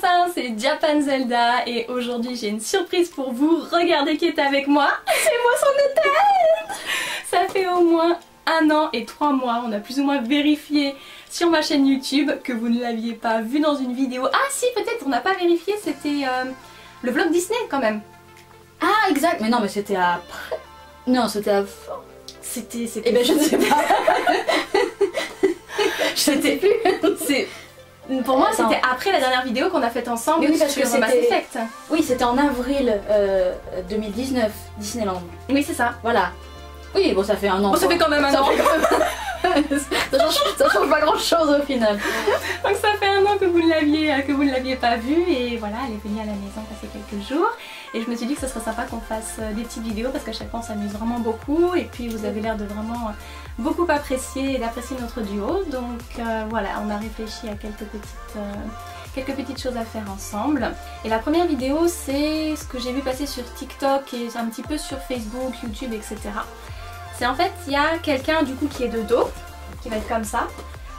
Salut, c'est Japan Zelda et aujourd'hui j'ai une surprise pour vous. Regardez qui est avec moi. C'est moi son hôtel. Ça fait au moins 1 an et 3 mois, on a plus ou moins vérifié sur ma chaîne YouTube que vous ne l'aviez pas vu dans une vidéo. Ah si, peut-être on n'a pas vérifié, c'était le vlog Disney quand même. Ah exact, mais non mais c'était après. Non, c'était avant. C'était... Eh ben je ne sais pas. Je sais plus. C'est... Pour moi c'était après la dernière vidéo qu'on a faite ensemble oui, parce sur que Mass Effect. Oui, c'était en avril 2019, Disneyland. Oui, c'est ça. Voilà. Oui, bon ça fait 1 an. Bon, ça fait quand même 1 an. Ça change pas grand chose au final. Donc ça fait 1 an que vous ne l'aviez pas vue et voilà, elle est venue à la maison passer quelques jours et je me suis dit que ce serait sympa qu'on fasse des petites vidéos parce qu'à chaque fois on s'amuse vraiment beaucoup et puis vous avez l'air de vraiment beaucoup apprécier et d'apprécier notre duo, donc voilà, on a réfléchi à quelques petites choses à faire ensemble. Et la première vidéo c'est ce que j'ai vu passer sur TikTok et un petit peu sur Facebook, YouTube, etc. C'est en fait, il y a quelqu'un du coup qui est de dos, qui va être comme ça.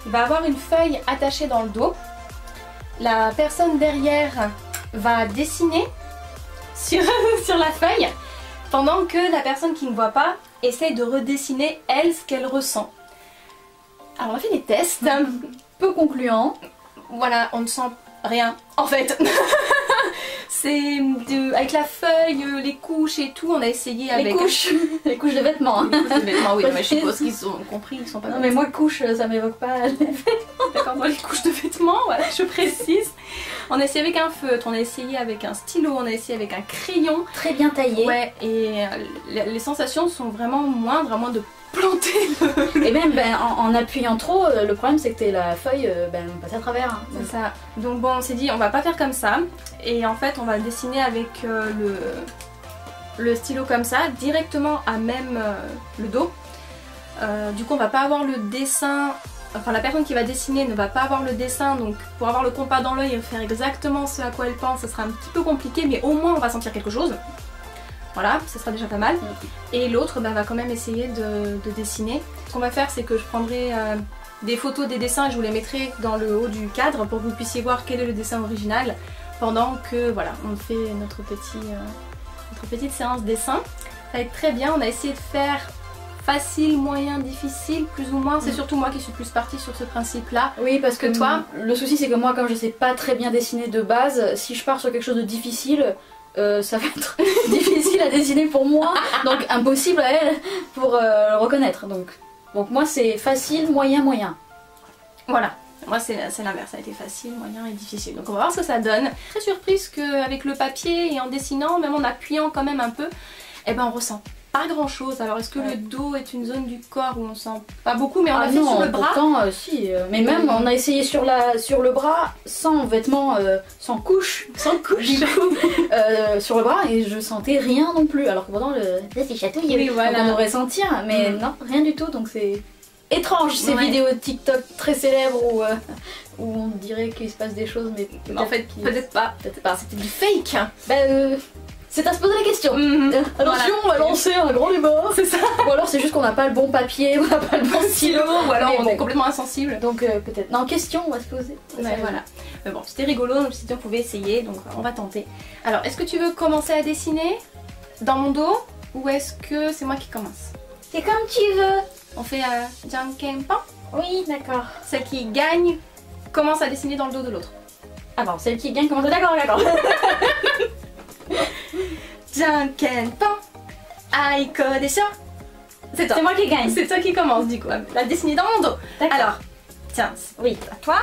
Il va avoir une feuille attachée dans le dos. La personne derrière va dessiner sur la feuille pendant que la personne qui ne voit pas essaye de redessiner elle ce qu'elle ressent. Alors on a fait des tests. Peu concluants. Voilà, on ne sent rien en fait. C'est avec la feuille, les couches et tout, on a essayé avec... Les couches Les couches de vêtements. Les couches de vêtements, oui, mais je suppose qu'ils ont compris, ils sont pas... Non mais moi couche, ça m'évoque pas les vêtements. D'accord, moi les couches de vêtements, voilà, je précise. On a essayé avec un feutre, on a essayé avec un stylo, on a essayé avec un crayon. Très bien taillé. Ouais, et les sensations sont vraiment moindres, à moins de planter Et même en appuyant trop, le problème c'est que la feuille passe à travers. Hein. C'est ça. Donc bon, on s'est dit on va pas faire comme ça et en fait on va le dessiner avec le stylo comme ça, directement à même le dos. Du coup on va pas avoir le dessin, enfin la personne qui va dessiner ne va pas avoir le dessin, donc pour avoir le compas dans l'œil et faire exactement ce à quoi elle pense, ce sera un petit peu compliqué, mais au moins on va sentir quelque chose. Voilà, ce sera déjà pas mal. Et l'autre va quand même essayer de dessiner. Ce qu'on va faire, c'est que je prendrai des photos des dessins et je vous les mettrai dans le haut du cadre pour que vous puissiez voir quel est le dessin original pendant que voilà, on fait notre petite séance dessin. Ça va être très bien, on a essayé de faire facile, moyen, difficile, plus ou moins. C'est surtout moi qui suis plus partie sur ce principe-là. Oui, parce que toi, le souci c'est que moi, comme je sais pas très bien dessiner de base, si je pars sur quelque chose de difficile, ça va être difficile à dessiner pour moi, donc impossible à elle pour le reconnaître. Donc moi c'est facile, moyen, moyen. Voilà, moi c'est l'inverse, ça a été facile, moyen et difficile. Donc on va voir ce que ça donne. Très surprise qu'avec le papier et en dessinant, même en appuyant quand même un peu, on ressent pas grand chose. Alors est-ce que le dos est une zone du corps où on sent pas beaucoup, mais on a fait sur le bras. Pourtant, si, mais même on a essayé sur le bras sans vêtements, sans couche, du coup, sur le bras et je sentais rien non plus. Alors que pourtant c'est chatouillé, oui, voilà. On aurait senti, mais non, rien du tout. Donc c'est étrange ces vidéos de TikTok très célèbres où on dirait qu'il se passe des choses, mais en fait peut-être pas. C'était du fake. C'est à se poser la question. Attention, on va lancer un grand débat. C'est ça. Ou alors c'est juste qu'on n'a pas le bon papier, on n'a pas le bon stylo, ou alors on est complètement insensible. Donc peut-être. Non, question, on va se poser. Ouais, voilà. Mais bon, c'était rigolo, donc si on pouvait essayer, donc on va tenter. Alors, est-ce que tu veux commencer à dessiner dans mon dos ou est-ce que c'est moi qui commence? C'est comme tu veux. On fait Jankenpan. Oui, d'accord. Celle qui gagne commence à dessiner dans le dos de l'autre. Ah bon, celle qui gagne commence. D'accord. Jankenpan, Aiko desho. C'est toi. C'est moi qui gagne. C'est toi qui commence du coup. La dessiner dans mon dos. Alors, tiens, oui. À toi.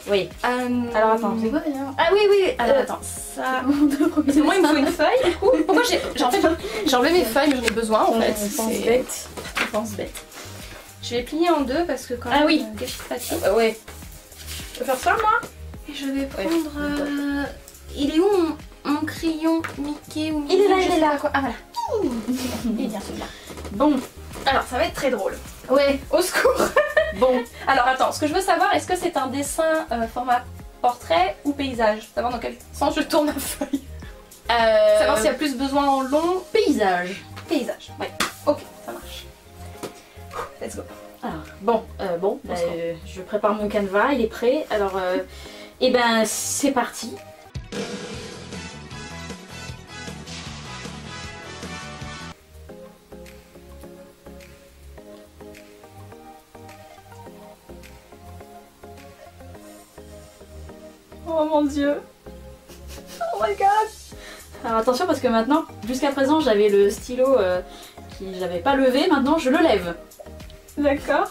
Oui. Alors attends, c'est quoi déjà? Ah oui. Alors attends, ça. C'est moi il me faut une feuille du coup. Pourquoi j'ai enlevé mes feuilles mais j'en ai besoin en fait. Je pense bête. Je vais plier en deux parce que quand même. Ah oui. Papier. Ouais. Je peux faire ça moi? Et je vais prendre. Il est où mon crayon Mickey ou Minnie? Il est là. Ah voilà. Il est bien celui-là. Bon. Alors ça va être très drôle. Ouais. Au secours. Bon. Alors attends, ce que je veux savoir, est-ce que c'est un dessin format portrait ou paysage? Savoir dans quel sens je tourne la feuille. Savoir s'il y a plus besoin en long. Paysage. Paysage, ouais. Ok, ça marche. Let's go. Alors, je prépare mon canevas, il est prêt. Alors, c'est parti. Oh mon dieu. Oh my god. Alors attention parce que maintenant, jusqu'à présent j'avais le stylo qui j'avais pas levé, maintenant je le lève. D'accord.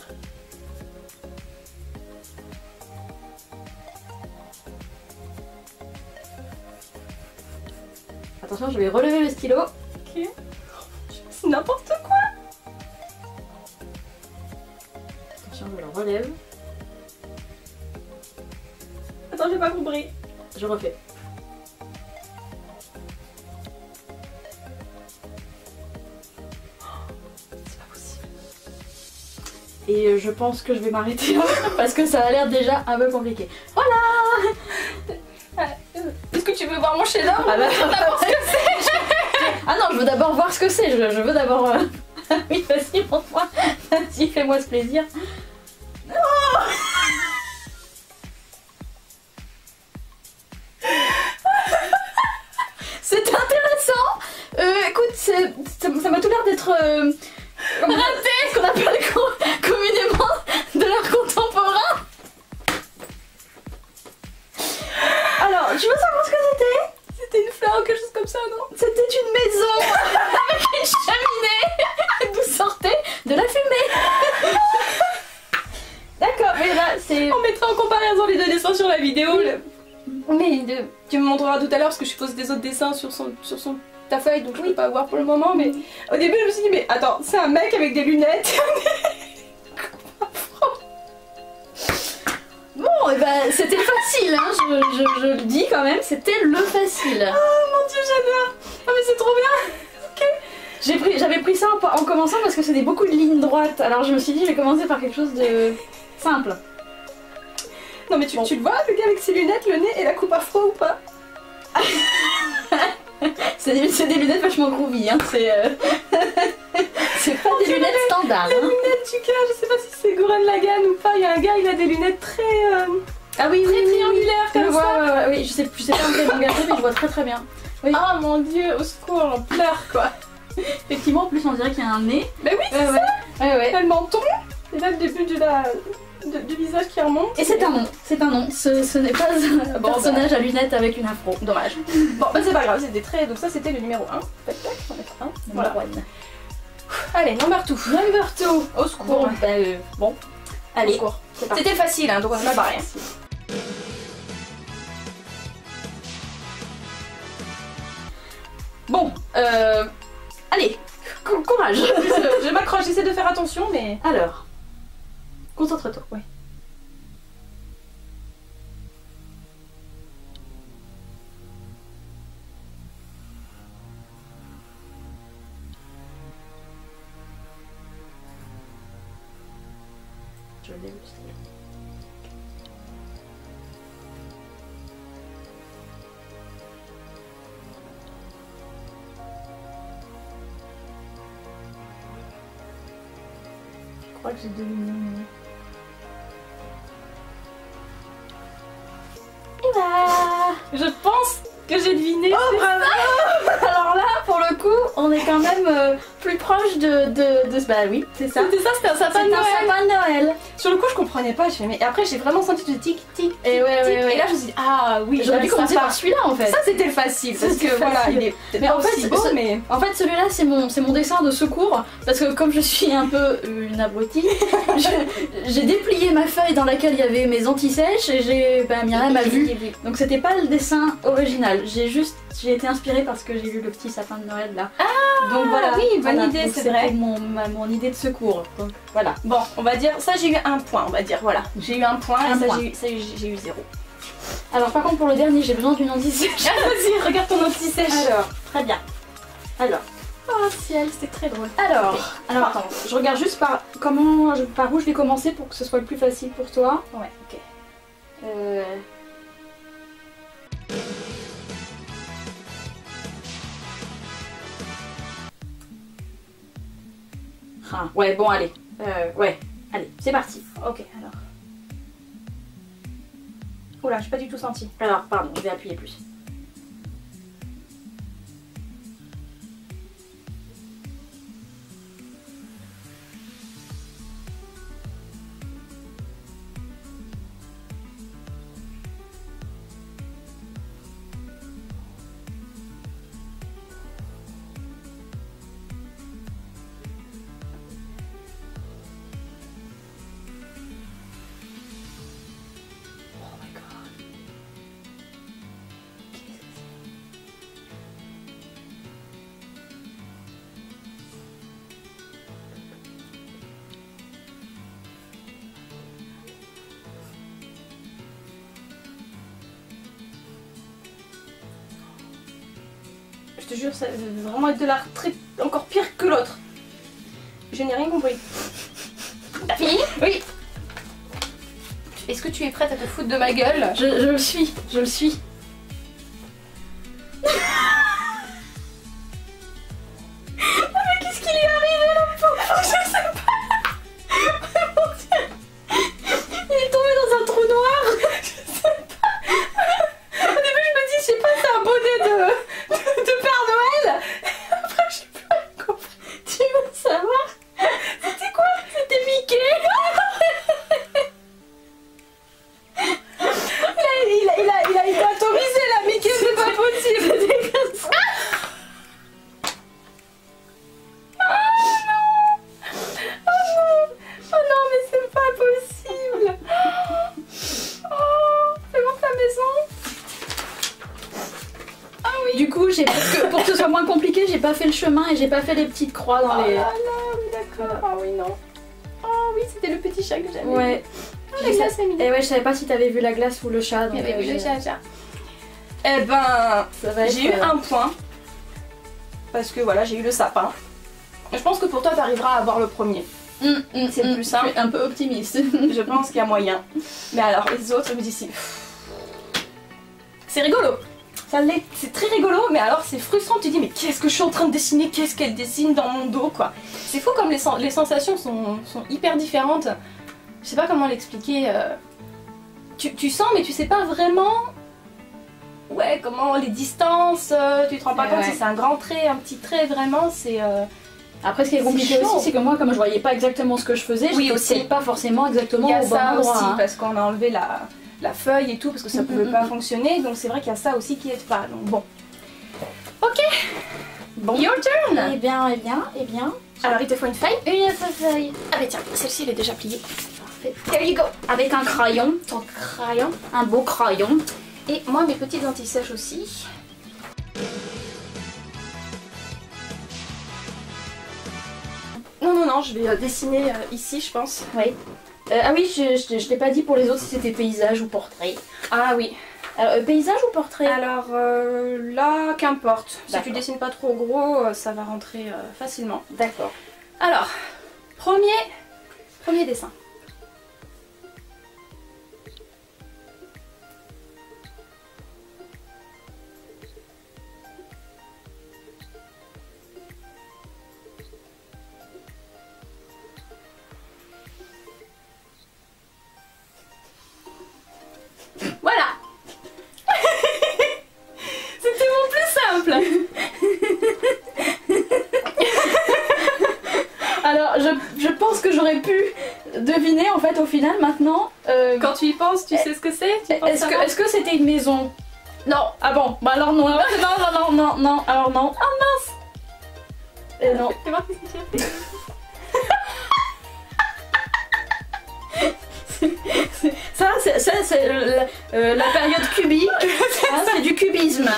Attention, je vais relever le stylo. Ok. C'est n'importe quoi. Attention, je le relève. Attends, j'ai pas compris. Je refais. C'est pas possible. Et je pense que je vais m'arrêter là parce que ça a l'air déjà un peu compliqué. Voilà. Est-ce que tu veux voir mon chef-d'œuvre? Ah, bah, ah non, je veux d'abord voir ce que c'est. Je veux d'abord. Oui, vas-y, montre-moi. Vas-y, fais-moi ce plaisir. C'est intéressant. Écoute, ça m'a tout l'air d'être raté, ce qu'on appelle communément de l'art contemporain. Alors, tu veux savoir ce que c'était? C'était une fleur ou quelque chose comme ça, non? C'était une maison avec une cheminée d'où sortait de la fumée. D'accord, mais là c'est... On mettra en comparaison les deux dessins sur la vidéo. Mais tu me montreras tout à l'heure parce que je pose des autres dessins sur ta feuille, donc je peux pas voir pour le moment. Mais au début, je me suis dit, mais attends, c'est un mec avec des lunettes. Bon, et ben c'était facile, hein, je le dis quand même, c'était le facile. Oh mon dieu, j'adore. Oh mais c'est trop bien. Ok. J'avais pris ça en commençant parce que c'était beaucoup de lignes droites, alors je me suis dit je vais commencer par quelque chose de simple. Non mais tu le vois, le gars avec ses lunettes, le nez et la coupe afro ou pas? C'est des lunettes vachement groovy, hein, c'est pas des lunettes standards. Les Hein. lunettes du gars, je sais pas si c'est Gurren Lagann ou pas, il y a un gars, il a des lunettes très... Ah oui, très triangulaires je comme vois, ça. oui, je sais pas en quel langage, mais je vois très bien. Oui. Oh mon dieu, au secours, j'en pleure quoi. Effectivement, en plus on dirait qu'il y a un nez. Bah oui, c'est ça. Ouais. T'as le menton, et là le début du visage qui remonte. Et c'est un nom, ce n'est pas un personnage à lunettes avec une afro. Dommage. Bon, bah c'est pas grave, c'était très... Donc ça c'était le numéro 1. Tac tac, on va mettre 1. Voilà. Allez, number 2. Number 2. Au secours. Bon. Allez, Au secours. c'est parti. C'était facile, hein, donc on n'a pas barré. Bon, allez, courage. Je m'accroche, j'essaie de faire attention, mais... Alors, concentre-toi. Oui. Je vais le stylo. Je crois que j'ai deviné. Et bah, Je pense que j'ai deviné. oh bravo. Alors là, pour le coup, on est quand même plus proche de... Bah oui, c'est ça. C'était ça, c'était un sapin de C'est un Noël. sapin de Noël. Sur le coup, je comprenais pas. Je fais, mais après, j'ai vraiment senti le tic, tic, tic, Et ouais, tic. ouais, ouais. Et là, je me suis dit, ah oui, J'aurais dû ça commencer part. par celui-là en fait. Ça, c'était le facile. Parce C'était que voilà, facile. il est peut-être Mais pas en fait, aussi beau, mais... En fait, celui-là, c'est mon dessin de secours. Parce que comme je suis un peu une abrutie, j'ai déplié ma feuille dans laquelle il y avait mes anti-sèches et Myriam a vu. Donc c'était pas le dessin original. J'ai été inspirée parce que j'ai lu le petit sapin de Noël là. Ah, donc voilà. oui, bonne Voilà. idée, Donc, c'est c'était vrai. mon idée de secours. Donc voilà. Bon, on va dire, ça j'ai eu un point, on va dire, voilà. J'ai eu un point Un et ça point. j'ai eu 0. Alors par contre pour le dernier, j'ai besoin d'une anti-sèche. Ah, vas-y, regarde ton anti-sèche. Alors, très bien. Alors. Oh ciel, c'était très drôle. Alors attends, je regarde juste par où je vais commencer pour que ce soit le plus facile pour toi. Ouais, ok. Ah, ouais, bon, allez. Ouais, allez, c'est parti. Ok, alors. Oula, j'ai pas du tout senti. Alors, pardon, je vais appuyer plus. je te jure, ça va vraiment être de l'art encore pire que l'autre. Je n'ai rien compris. T'as fini? Oui. Est-ce que tu es prête à te foutre de ma gueule? Je le suis, je le suis. Qu'est-ce qui lui est arrivé là? Je sais pas. Mon Dieu. Il est tombé dans un trou noir. Je sais pas. Au début je me dis, je sais pas, c'est un bonnet de Père Noël. Après je sais pas compris. Tu veux savoir? C'était quoi? C'était Mickey. Il a été atomisé là, Mickey, c'est pas possible. C'était comme ça. Oh non, mais c'est pas possible. Oh, c'est bon ta maison? Ah oui. Du coup, pour que ce soit moins compliqué, j'ai pas fait le chemin et j'ai pas fait les petites croix dans les... Oh là là, oui d'accord. Ah oui, non. Oh oui, c'était le petit chat que j'avais. Ouais. Ah, la glace, c'est mignon. Et ouais, je savais pas si t'avais vu la glace ou le chat. Il y Donc, avait vu le chat. Eh ben, ça va être, j'ai eu un point. Parce que voilà, j'ai eu le sapin. Je pense que pour toi, t'arriveras à avoir le premier. C'est plus simple. Je suis un peu optimiste. Je pense qu'il y a moyen. Mais alors, les autres, je me dis si. C'est rigolo. Ça l'est. C'est très rigolo, mais alors c'est frustrant. Tu te dis, mais qu'est-ce que je suis en train de dessiner? Qu'est-ce qu'elle dessine dans mon dos, quoi? C'est fou comme les sensations sont hyper différentes. Je sais pas comment l'expliquer. Tu sens, mais tu sais pas vraiment. Ouais, comment les distances. Tu te rends pas compte si c'est un grand trait, un petit trait, vraiment. C'est. Après, ce qui est compliqué aussi, c'est que moi, comme je voyais pas exactement ce que je faisais, oui, je aussi pas forcément exactement il y a au bon ça endroit. aussi, Hein. parce qu'on a enlevé la feuille et tout, parce que ça pouvait pas fonctionner. Donc c'est vrai qu'il y a ça aussi qui est pas. Donc bon. Ok. Bon. Your turn. Eh bien. Alors il te faut une feuille. Une feuille. Ah mais tiens, celle-ci elle est déjà pliée. Parfait. There you go. Avec un crayon. Ton crayon. Un beau crayon. Et moi mes petites anti-sèches aussi. Non, je vais dessiner ici, je pense. Oui. Ah oui, je t'ai pas dit pour les autres si c'était paysage ou portrait. Ah oui. Alors, paysage ou portrait? Alors là, qu'importe. Si tu D'accord. dessines pas trop gros, ça va rentrer facilement. D'accord. Alors, premier dessin. Voilà. C'était mon plus simple. Alors, je pense que j'aurais pu deviner en fait au final maintenant. Quand tu y penses, tu sais ce que c'est? Est-ce que c'était une maison? Non. Ah bon, bah alors non. Non, alors non. Oh mince. Non. Fais voir qu'est-ce que tu as fait. Ça, c'est la période cubique. Hein, c'est du cubisme.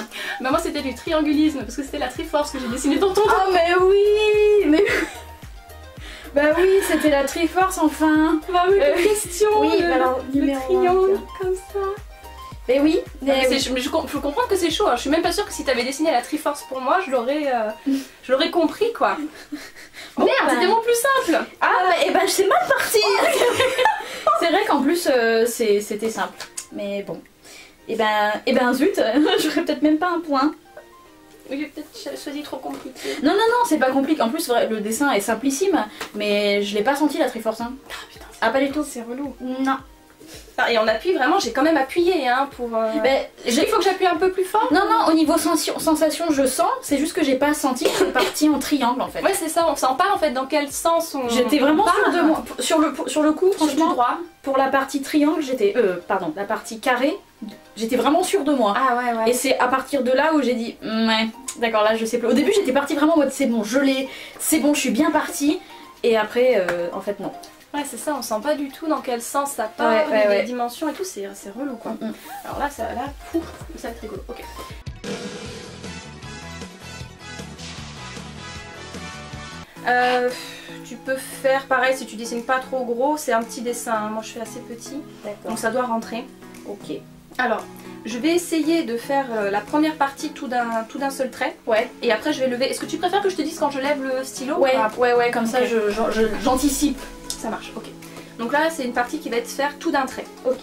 Bah moi c'était du triangulisme parce que c'était la Triforce que j'ai dessinée dans ton dos. Oh mais oui, bah oui, c'était la Triforce enfin. Bah oui, question. Oui, le, alors le numéro triangle 1. comme ça. Mais oui, Mais je comprends que c'est chaud. Hein. Je suis même pas sûre que si t'avais dessiné la Triforce pour moi, je l'aurais compris quoi. Bon, merde, bah, c'était mon plus simple. Ah, et ben c'est mal parti. C'est vrai qu'en plus c'était simple. Mais bon. Et ben zut, j'aurais peut-être même pas un point. Oui, j'ai peut-être choisi trop compliqué. Non, c'est pas compliqué. En plus, le dessin est simplissime, mais je l'ai pas senti la Triforce. Hein. Ah putain, Ah, pas du tout. c'est relou. Non. Ah, et on appuie vraiment, j'ai quand même appuyé hein, pour. Il faut que j'appuie un peu plus fort. Non, au niveau sensation, je sens. C'est juste que j'ai pas senti que c'est parti en triangle en fait. Ouais, c'est ça, on sent pas en fait dans quel sens on. J'étais vraiment sûre de moi. Sur le coup, franchement, droit. pour la partie triangle, la partie carré, j'étais vraiment sûre de moi. Ah ouais. Et c'est à partir de là où j'ai dit, ouais, d'accord, là je sais plus. Au début, j'étais partie vraiment en mode c'est bon, c'est bon, je suis bien partie. Et après, en fait, non. Ouais, c'est ça, on sent pas du tout dans quel sens ça part, les dimensions et tout, c'est relou quoi. Alors là, ça va être rigolo. Ok. Tu peux faire pareil si tu dessines pas trop gros, c'est un petit dessin. Hein. Moi je fais assez petit, donc ça doit rentrer. Ok. Alors, je vais essayer de faire la première partie tout d'un seul trait. Ouais. Et après je vais lever. Est-ce que tu préfères que je te dise quand je lève le stylo? Ouais, comme ça okay. J'anticipe. Ça marche, ok. Donc là, c'est une partie qui va être faire tout d'un trait. Ok.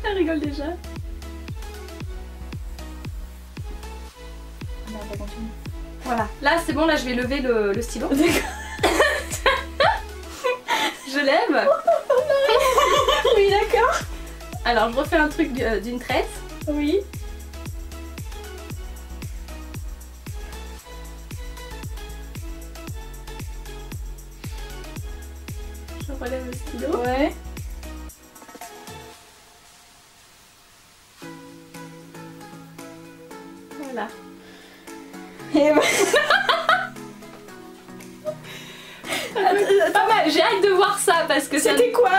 Elle rigole déjà. Voilà, là c'est bon, là je vais lever le stylo. Je lève. Oui, d'accord. Alors je refais un truc d'une traite. Oui. Je relève le stylo. Ouais. Voilà. Et bah... Pas mal, j'ai hâte de voir ça parce que c'était quoi?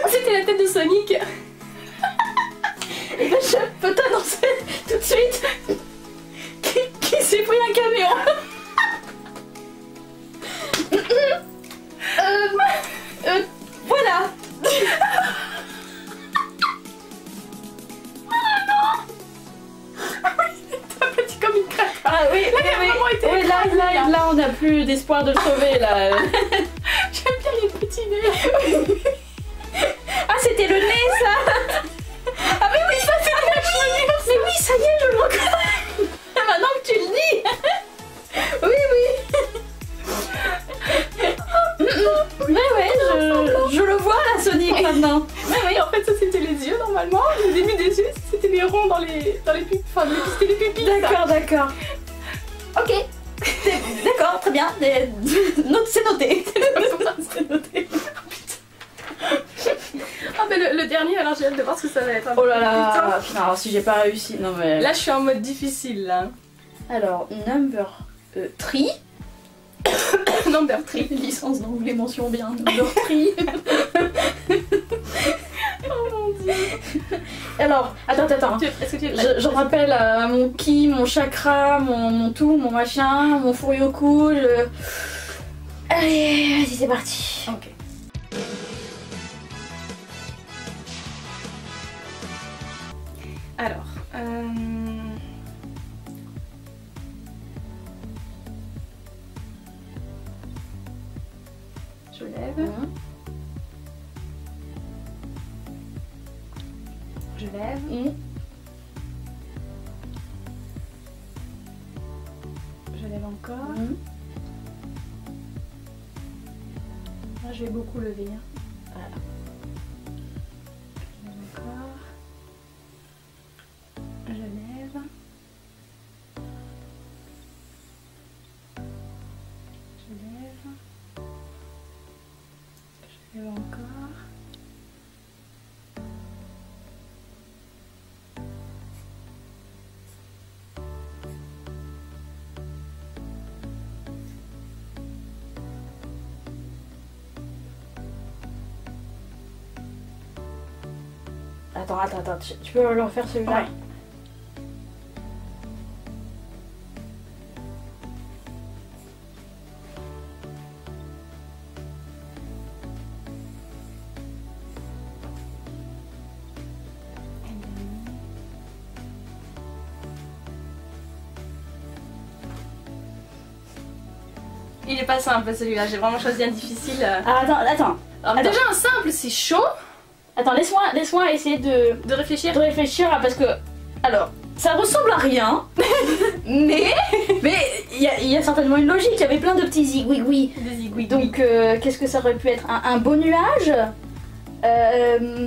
C'était la tête de Sonic. Et ben je peux t'annoncer tout de suite qui s'est pris un camion. Voilà. Comme une crêpe. Ah oui, là on n'a plus d'espoir de le sauver là. J'aime bien les petits nez. Ah c'était le nez ça. Ah mais oui ça c'est le nez. Mais oui ça y est je le reconnais. Maintenant que tu le dis. Oui. Ouais je le vois là Sonic maintenant. Oui, en fait ça c'était les yeux normalement. Le début des yeux c'était les ronds dans les pupilles. Enfin c'était les pupilles. D'accord. Ok. D'accord, très bien. C'est noté. C'est noté. Ah mais le dernier, alors j'ai hâte de voir ce que ça va être. Oh là là. Putain, alors si j'ai pas réussi, non mais... Là je suis en mode difficile là. Alors, number 3. Number 3. Licence d'anglais mention bien. Number 3. Oh mon dieu. Alors, attends. Est-ce que tu J'en rappelle mon ki, mon chakra, mon tout, mon machin, mon furyoku. Allez, vas-y, c'est parti. Ok. Alors, je lève. Je lève. Je lève encore. Là, je vais beaucoup lever. Voilà. Je lève encore. Je lève. Je lève. Je lève encore. Attends, tu peux le refaire celui-là? Ouais. Il est pas simple celui-là, j'ai vraiment choisi un difficile. Ah, attends. Alors, déjà un simple, c'est chaud. Attends, laisse-moi essayer de réfléchir. Parce que, alors, ça ressemble à rien, mais il y a certainement une logique. Il y avait plein de petits zigouigouis. Des zigouigouis. Donc, qu'est-ce que ça aurait pu être? Un beau nuage? Un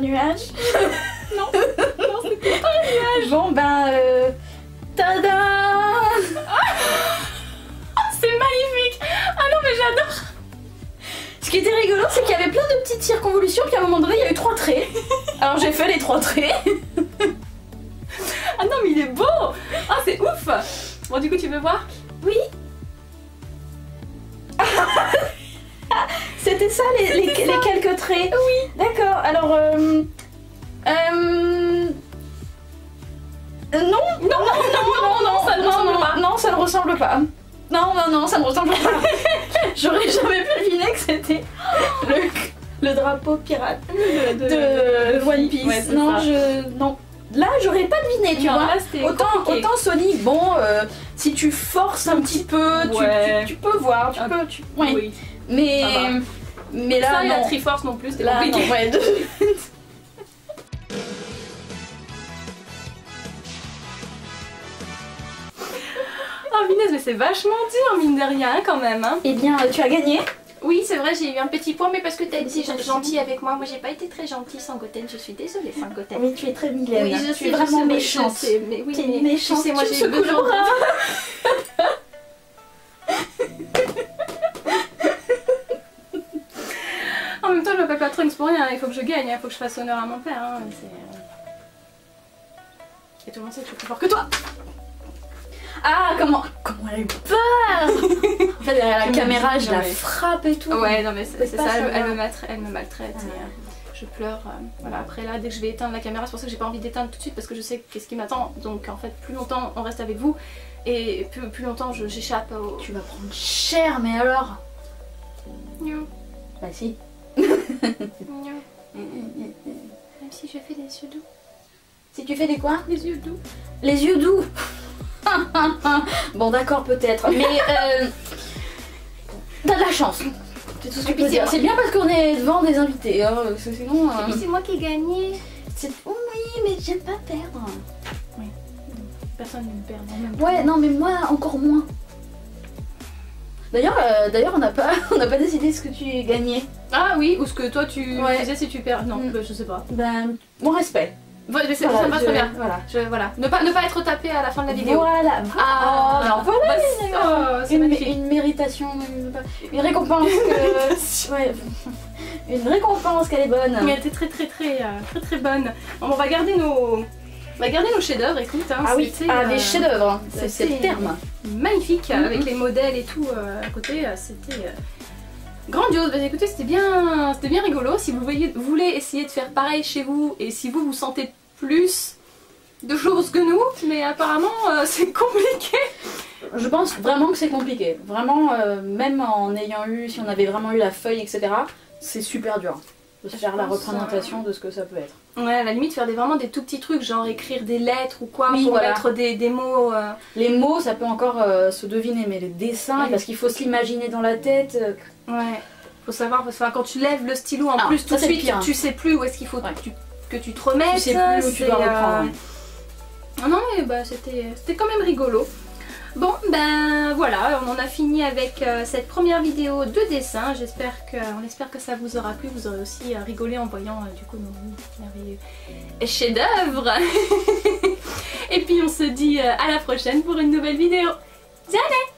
nuage? Non, c'était pas un nuage. Bon, ben, tada! C'est magnifique. Ah non, mais j'adore. Ce qui était rigolo, c'est qu'il y avait plein de petites circonvolutions, puis à un moment donné, il y a eu 3 traits. Alors j'ai fait les 3 traits. Ah non, mais il est beau. Ah, c'est ouf. Bon, du coup, tu veux voir? Oui. C'est c'était ça les quelques traits. Oui. D'accord, alors... Non, ça ne ressemble pas. Non, ça ne ressemble pas. Non, ça ne ressemble pas. J'aurais jamais pu deviner que c'était le drapeau pirate de One Piece. Ouais, non, non. Là, j'aurais pas deviné, tu vois. Autant Sonic, bon, si tu forces un petit peu, tu peux voir, ouais. Oui. Mais là, ça, non. la Triforce non plus, c'était Là, compliqué. non, ouais, Oh Vinez, mais c'est vachement dur, mine de rien, quand même. Hein. Eh bien, tu as gagné. Oui, c'est vrai, j'ai eu un petit point, mais parce que t'as été gentille avec moi. Moi, j'ai pas été très gentille, Sangoten. Je suis désolée, Sangoten. Oui, tu es très milaine. Oui, je tu suis es vraiment méchante. Je sais, mais oui, tu es mais méchante. tu sais, moi, Tu me j'ai secoues le besoin de... bras. En même temps, je m'appelle pas Trunks pour rien. Il faut que je gagne, il faut que je fasse honneur à mon père. Hein. Et tout le monde sait que je suis plus fort que toi. Ah, comment elle a eu peur. En fait, derrière la caméra, je la frappe et tout. Ouais, non mais c'est ça, elle me maltraite. Ah. Et, je pleure. Voilà, après là, dès que je vais éteindre la caméra, c'est pour ça que j'ai pas envie d'éteindre tout de suite parce que je sais qu'est-ce qui m'attend. Donc en fait, plus longtemps on reste avec vous et plus longtemps j'échappe au... Tu vas prendre cher, mais alors? Miaou. Bah si. Miaou. Même si je fais des yeux doux. Si tu fais des quoi? Des yeux doux. Les yeux doux. Bon d'accord peut-être, mais t'as de la chance. C'est tout ce que je peux dire. C'est bien parce qu'on est devant des invités, hein, parce que sinon... Et puis c'est moi qui ai gagné. Oui, mais j'aime pas perdre. Oui. Personne ne me perd en même temps. Ouais, non mais moi encore moins. D'ailleurs on n'a pas décidé ce que tu gagnais. Ah oui, ou ce que toi tu Ouais. faisais si tu perds. Non, bah, je sais pas. Ben, mon respect. Ouais, mais ça me va très bien. Voilà. Voilà. Ne pas être tapé à la fin de la vidéo. Voilà. Ah, non, voilà c'est magnifique. une méritation, une récompense. Ouais, une récompense qu'elle est bonne. Mais elle était très bonne. Bon, on va garder nos chefs-d'œuvre, écoute. Hein, Ah oui, des chefs-d'œuvre, c'est le terme. Magnifique, avec les modèles et tout à côté, c'était grandiose. Bah, écoutez, c'était bien rigolo. Si vous voulez essayer de faire pareil chez vous et si vous sentez plus de choses que nous, mais apparemment c'est compliqué. Je pense vraiment que c'est compliqué. Vraiment, même si on avait vraiment eu la feuille, etc., c'est super dur de se faire la représentation de ce que ça peut être. Ouais, à la limite faire vraiment des tout petits trucs, genre écrire des lettres ou quoi, Oui, pour voilà. mettre des mots. Les mots, ça peut encore se deviner, mais les dessins, Oui. parce qu'il faut se l'imaginer dans la tête. Ouais, faut savoir, parce que quand tu lèves le stylo en Ah, plus ça, tout de c'est le suite, pire. tu sais plus où est-ce qu'il faut que tu te remettes. Tu sais plus où tu dois reprendre. Non mais bah c'était quand même rigolo. Bon ben voilà, on en a fini avec cette première vidéo de dessin. On espère que ça vous aura plu. Vous aurez aussi rigolé en voyant du coup nos merveilleux chefs-d'œuvre. Et puis on se dit à la prochaine pour une nouvelle vidéo. Salut!